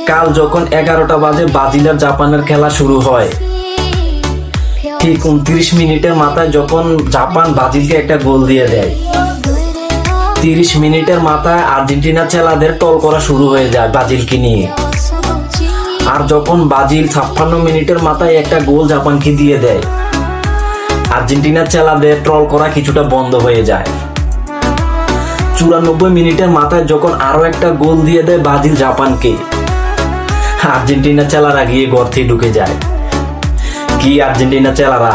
কাল যখন 11টা বাজে ব্রাজিল আর জাপানের খেলা শুরু হয়, ঠিক 29 মিনিটের মাথায় যখন জাপান ব্রাজিলকে একটা গোল দিয়ে দেয়, 30 মিনিটের মাথায় আর্জেন্টিনা ছেলেদের টল করা শুরু হয়ে যায় ব্রাজিলকে নিয়ে। আর যখন ব্রাজিল 56 মিনিটের মাথায় একটা গোল জাপানকে দিয়ে দেয়, আর্জেন্টিনার ছেলেদের ট্রল করা কিছুটা বন্ধ হয়ে যায়। 94 মিনিটের মাথায় যখন আরো একটা গোল দিয়ে দেয় ব্রাজিল জাপানকে, আর্জেন্টিনা ছেলেরা গিয়ে ঘর থেকে ঢুকে যায়। কি আর্জেন্টিনা ছেলেরা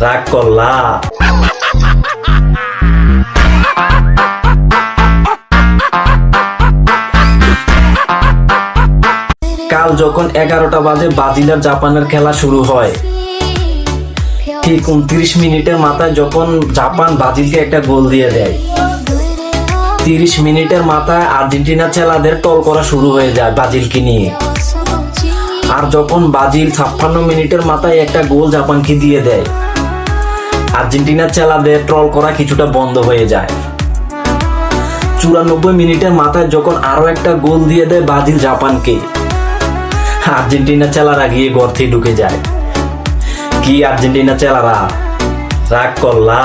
রাগ করলা? কাল যখন 11টা বাজে ব্রাজিল আর জাপানের খেলা শুরু হয়, ঠিক 29 মিনিটের মাথায় যখন জাপান ব্রাজিলকে একটা গোল দিয়ে দেয়, 30 মিনিটের মাথায় আর্জেন্টিনা ছেলেদের টল করা শুরু হয়ে যায় ব্রাজিলকে নিয়ে। আর যখন ব্রাজিল 56 মিনিটের মাথায় একটা গোল জাপানকে দিয়ে দেয়, আর্জেন্টিনার ছেলেদের ট্রল করা কিছুটা বন্ধ হয়ে যায়। 94 মিনিটের মাথায় যখন আরো একটা গোল দিয়ে দেয় ব্রাজিল জাপানকে, আর্জেন্টিনা ছেলেরা গিয়ে ঘর থেকে ঢুকে যায়। কি আর্জেন্টিনা ছেলেরা রাগ করলা?